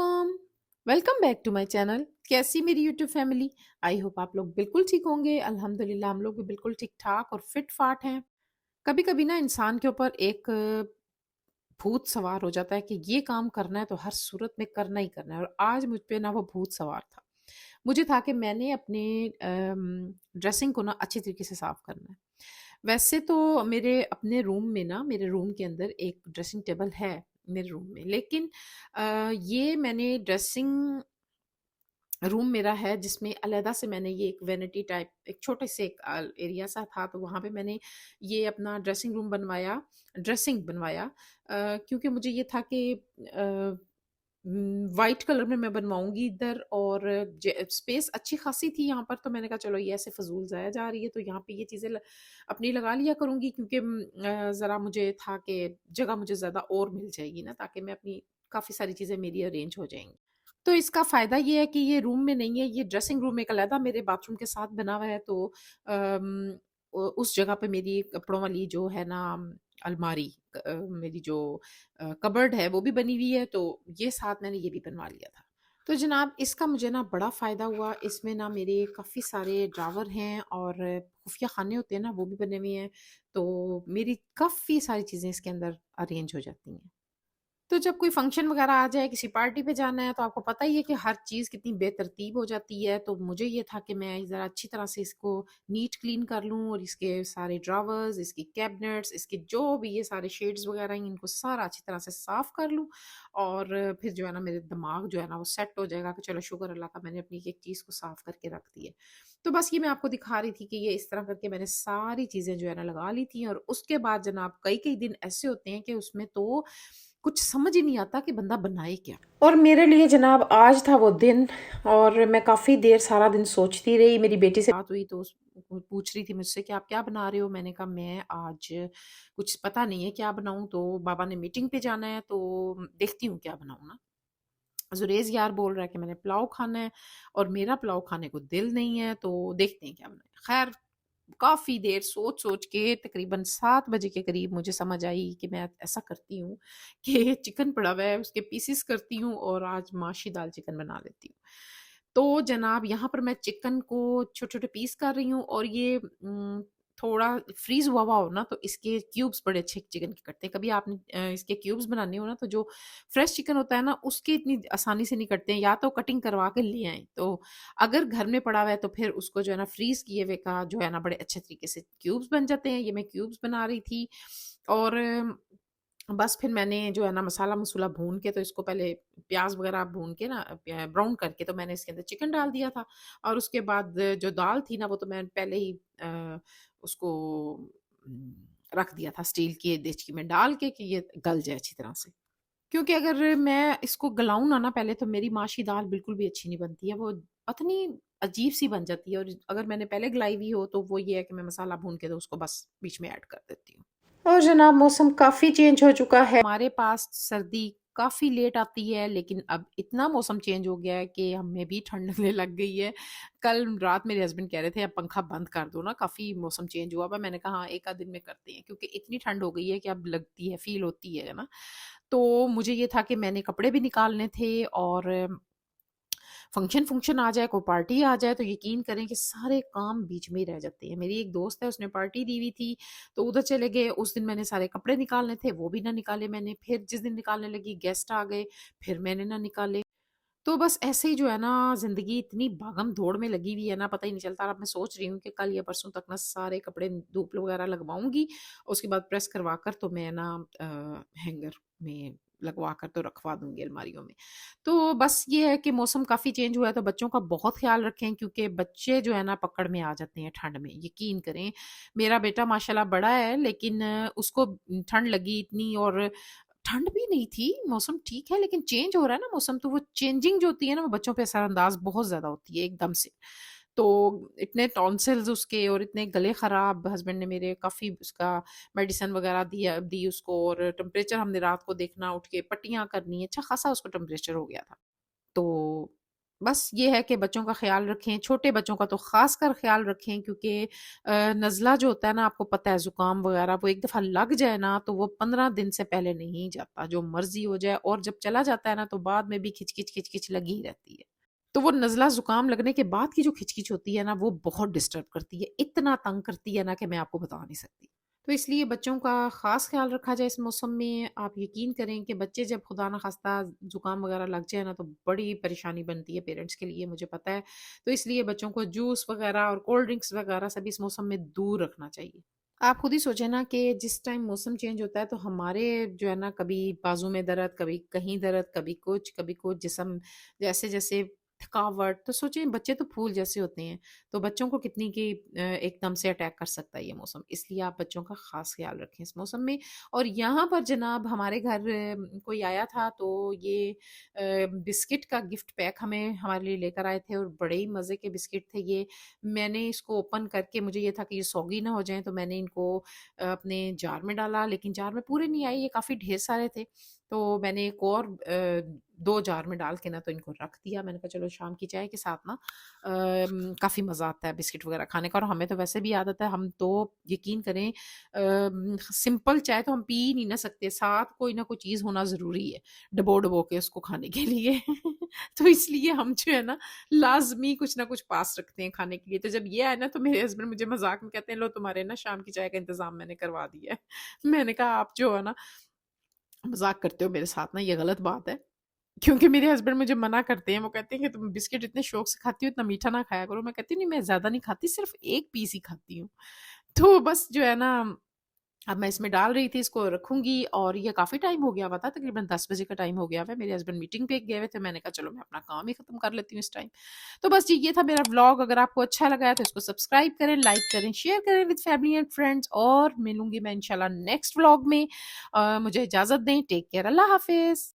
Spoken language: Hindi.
अस्सलाम welcome back to my channel. कैसी मेरी यूट्यूब फैमिली। आई होप आप लोग बिल्कुल ठीक होंगे। अल्हम्दुलिल्लाह हम लोग भी बिल्कुल ठीक ठाक और फिट फाट हैं। कभी कभी ना इंसान के ऊपर एक भूत सवार हो जाता है कि ये काम करना है तो हर सूरत में करना ही करना है, और आज मुझ पे ना वो भूत सवार था। मुझे था कि मैंने अपने ड्रेसिंग को ना अच्छी तरीके से साफ करना है। वैसे तो मेरे अपने रूम में ना, मेरे रूम के अंदर एक ड्रेसिंग टेबल है मेरे रूम में, लेकिन ये मैंने ड्रेसिंग रूम मेरा है जिसमें अलहदा से मैंने ये एक वैनिटी टाइप एक छोटे से एक एरिया सा था, तो वहाँ पे मैंने ये अपना ड्रेसिंग बनवाया। क्योंकि मुझे ये था कि वाइट कलर में मैं बनवाऊंगी इधर, और स्पेस अच्छी खासी थी यहाँ पर, तो मैंने कहा चलो ये ऐसे फजूल जाया जा रही है तो यहाँ पे ये चीज़ें अपनी लगा लिया करूंगी, क्योंकि ज़रा मुझे था कि जगह मुझे ज़्यादा और मिल जाएगी ना, ताकि मैं अपनी काफ़ी सारी चीज़ें मेरी अरेंज हो जाएंगी। तो इसका फ़ायदा ये है कि ये रूम में नहीं है, ये ड्रेसिंग रूम एक अलग मेरे बाथरूम के साथ बना हुआ है, तो उस जगह पे मेरी कपड़ों वाली जो है ना अलमारी, मेरी जो कबर्ड है वो भी बनी हुई है, तो ये साथ मैंने ये भी बनवा लिया था। तो जनाब इसका मुझे ना बड़ा फ़ायदा हुआ। इसमें ना मेरे काफ़ी सारे ड्रावर हैं और खुफिया खाने होते हैं ना, वो भी बने हुए हैं, तो मेरी काफ़ी सारी चीज़ें इसके अंदर अरेंज हो जाती हैं। तो जब कोई फंक्शन वगैरह आ जाए, किसी पार्टी पे जाना है, तो आपको पता ही है कि हर चीज़ कितनी बेतरतीब हो जाती है। तो मुझे ये था कि मैं ज़रा अच्छी तरह से इसको नीट क्लीन कर लूँ, और इसके सारे ड्रॉवर्स, इसकी कैबिनेट्स, इसके जो भी ये सारे शेड्स वगैरह हैं, इनको सारा अच्छी तरह से साफ़ कर लूँ। और फिर जो है ना मेरे दिमाग जो है ना वो सेट हो जाएगा कि चलो शुक्र अल्लाह का मैंने अपनी एक चीज़ को साफ़ करके रख दी है। तो बस ये मैं आपको दिखा रही थी कि ये इस तरह करके मैंने सारी चीज़ें जो है ना लगा ली थी, और उसके बाद जनाब कई-कई दिन ऐसे होते हैं कि उसमें तो कुछ समझ ही नहीं आता कि बंदा बनाए क्या। और मेरे लिए जनाब आज था वो दिन, और मैं काफ़ी देर सारा दिन सोचती रही। मेरी बेटी से बात हुई तो वो पूछ रही थी मुझसे कि आप क्या बना रहे हो? मैंने कहा मैं आज कुछ पता नहीं है क्या बनाऊँ, तो बाबा ने मीटिंग पे जाना है तो देखती हूँ क्या बनाऊँ ना। जुरेज़ यार बोल रहा है कि मैंने पुलाव खाना है, और मेरा पुलाव खाने को दिल नहीं है, तो देखते हैं क्या बनाएँ। ख़ैर काफ़ी देर सोच-सोच के तकरीबन 7 बजे के करीब मुझे समझ आई कि मैं ऐसा करती हूँ कि चिकन पड़ा हुआ है, उसके पीसेस करती हूँ और आज माशी दाल चिकन बना लेती हूँ। तो जनाब यहाँ पर मैं चिकन को छोटे-छोटे पीस कर रही हूँ, और ये थोड़ा फ्रीज़ हुआ हो ना, तो इसके क्यूब्स बड़े अच्छे चिकन के कटते हैं। कभी आपने इसके क्यूब्स बनाने हो ना, तो जो फ्रेश चिकन होता है ना, उसके इतनी आसानी से नहीं कटते हैं, या तो कटिंग करवा के ले आएँ। तो अगर घर में पड़ा हुआ है तो फिर उसको जो है ना फ्रीज़ किए हुए का जो है ना बड़े अच्छे तरीके से क्यूब्स बन जाते हैं। ये मैं क्यूब्स बना रही थी, और बस फिर मैंने जो है ना मसाला-मसूला भून के, तो इसको पहले प्याज़ वग़ैरह भून के ना ब्राउन करके, तो मैंने इसके अंदर चिकन डाल दिया था, और उसके बाद जो दाल थी ना वो तो मैं पहले ही उसको उम, रख दिया था स्टील की देचकी में डाल के कि ये गल जाए अच्छी तरह से। क्योंकि अगर मैं इसको गलाऊँ ना पहले, तो मेरी माशी दाल बिल्कुल भी अच्छी नहीं बनती है, वो पता नहीं अजीब-सी बन जाती है, और अगर मैंने पहले गलाई हुई हो तो वो ये है कि मैं मसाला भून के तो उसको बस बीच में ऐड कर देती हूँ। और जनाब मौसम काफ़ी चेंज हो चुका है। हमारे पास सर्दी काफ़ी लेट आती है, लेकिन अब इतना मौसम चेंज हो गया है कि हमें भी ठंड लगने लग गई है। कल रात मेरे हस्बैंड कह रहे थे अब पंखा बंद कर दो ना, काफ़ी मौसम चेंज हुआ हुआ है। मैंने कहा हाँ, 1 आध दिन में करते हैं, क्योंकि इतनी ठंड हो गई है कि अब लगती है, फ़ील होती है ना। तो मुझे ये था कि मैंने कपड़े भी निकालने थे, और फंक्शन आ जाए, कोई पार्टी आ जाए, तो यकीन करें कि सारे काम बीच में ही रह जाते हैं। मेरी एक दोस्त है, उसने पार्टी दी हुई थी, तो उधर चले गए। उस दिन मैंने सारे कपड़े निकालने थे, वो भी ना निकाले मैंने। फिर जिस दिन निकालने लगी गेस्ट आ गए, फिर मैंने ना निकाले। तो बस ऐसे ही जो है ना ज़िंदगी इतनी भागम-दौड़ में लगी हुई है ना, पता ही नहीं चलता। अब मैं सोच रही हूँ कि कल या परसों तक ना सारे कपड़े धूप वगैरह लगवाऊँगी, उसके बाद प्रेस करवा कर तो मैं ना हैंगर में लगवा कर तो रखवा दूँगी अलमारियों में। तो बस ये है कि मौसम काफ़ी चेंज हुआ है, तो बच्चों का बहुत ख़्याल रखें, क्योंकि बच्चे जो है ना पकड़ में आ जाते हैं ठंड में, यकीन करें। मेरा बेटा माशाल्लाह बड़ा है, लेकिन उसको ठंड लगी इतनी, और ठंड भी नहीं थी, मौसम ठीक है, लेकिन चेंज हो रहा है ना मौसम, तो वो चेंजिंग जो होती है ना, वो बच्चों पे असरअंदाज़ बहुत ज़्यादा होती है एकदम से। तो इतने टॉन्सिल्स उसके और इतने गले ख़राब, हस्बैंड ने मेरे काफ़ी उसका मेडिसिन वग़ैरह दी उसको, और टेम्परेचर हमने रात को देखना, उठ के पट्टियाँ करनी, अच्छा ख़ासा उसको टेम्परेचर हो गया था। तो बस ये है कि बच्चों का ख़्याल रखें, छोटे बच्चों का तो ख़ासकर ख़्याल रखें, क्योंकि नज़ला जो होता है ना, आपको पता है ज़ुकाम वग़ैरह वो एक दफ़ा लग जाए ना तो वो 15 दिन से पहले नहीं जाता, जो मर्ज़ी हो जाए, और जब चला जाता है ना तो बाद में भी खिच-खिच, खिच-खिच लगी ही रहती है। तो वो नज़ला ज़ुकाम लगने के बाद की जो खिच-खिच होती है ना, वो बहुत डिस्टर्ब करती है, इतना तंग करती है ना कि मैं आपको बता नहीं सकती। तो इसलिए बच्चों का ख़ास ख़्याल रखा जाए इस मौसम में। आप यकीन करें कि बच्चे जब खुदा ना ख़ास्ता ज़ुकाम वग़ैरह लग जाए ना तो बड़ी परेशानी बनती है पेरेंट्स के लिए, मुझे पता है। तो इसलिए बच्चों को जूस वग़ैरह और कोल्ड ड्रिंक्स वग़ैरह सब इस मौसम में दूर रखना चाहिए। आप खुद ही सोचें ना कि जिस टाइम मौसम चेंज होता है तो हमारे जो है ना, कभी बाजू में दर्द, कभी कहीं दर्द, कभी कुछ जिस्म जैसे-जैसे थकावट, तो सोचिए बच्चे तो फूल जैसे होते हैं, तो बच्चों को कितनी की एकदम से अटैक कर सकता है ये मौसम। इसलिए आप बच्चों का ख़ास ख़्याल रखें इस मौसम में। और यहाँ पर जनाब हमारे घर कोई आया था तो ये बिस्किट का गिफ्ट पैक हमें हमारे लिए लेकर आए थे, और बड़े ही मज़े के बिस्किट थे ये। मैंने इसको ओपन करके, मुझे ये था कि ये सौगी ना हो जाएँ, तो मैंने इनको अपने जार में डाला, लेकिन जार में पूरे नहीं आए, ये काफ़ी ढेर सारे थे। तो मैंने एक और 2 जार में डाल के ना तो इनको रख दिया। मैंने कहा चलो शाम की चाय के साथ ना काफ़ी मज़ा आता है बिस्किट वग़ैरह खाने का, और हमें तो वैसे भी आदत है, हम तो यकीन करें सिंपल चाय तो हम पी ही नहीं ना सकते, साथ कोई ना कोई चीज़ होना ज़रूरी है, डबो-डबो के उसको खाने के लिए। तो इसलिए हम जो है ना लाज़मी कुछ ना कुछ पास रखते हैं खाने के लिए। तो जब ये आया ना तो मेरे हस्बैंड मुझे मज़ाक में कहते हैं, लो तुम्हारे ना शाम की चाय का इंतज़ाम मैंने करवा दिया है। मैंने कहा आप जो है ना मज़ाक करते हो मेरे साथ ना, ये गलत बात है। क्योंकि मेरे हस्बैंड मुझे मना करते हैं, वो कहते हैं कि तुम बिस्किट इतने शौक से खाती हो, इतना मीठा ना खाया करो। मैं कहती हूँ नहीं, मैं ज़्यादा नहीं खाती, सिर्फ़ 1 पीस ही खाती हूँ। तो बस जो है ना, अब मैं इसमें डाल रही थी, इसको रखूँगी, और ये काफ़ी टाइम हो गया हुआ था, तकरीबन 10 बजे का टाइम हो गया हुआ है। मेरे हस्बैंड मीटिंग पे गए हुए थे, मैंने कहा चलो मैं अपना काम ही खत्म कर लेती हूँ इस टाइम। तो बस जी, ये था मेरा व्लॉग। अगर आपको अच्छा लगा है तो इसको सब्सक्राइब करें, लाइक करें, शेयर करें विद फैमिली एंड फ्रेंड्स, और मिलूँगी मैं इंशाल्लाह नेक्स्ट व्लॉग में। मुझे इजाज़त दें, टेक केयर, अल्लाह हाफ़िज़।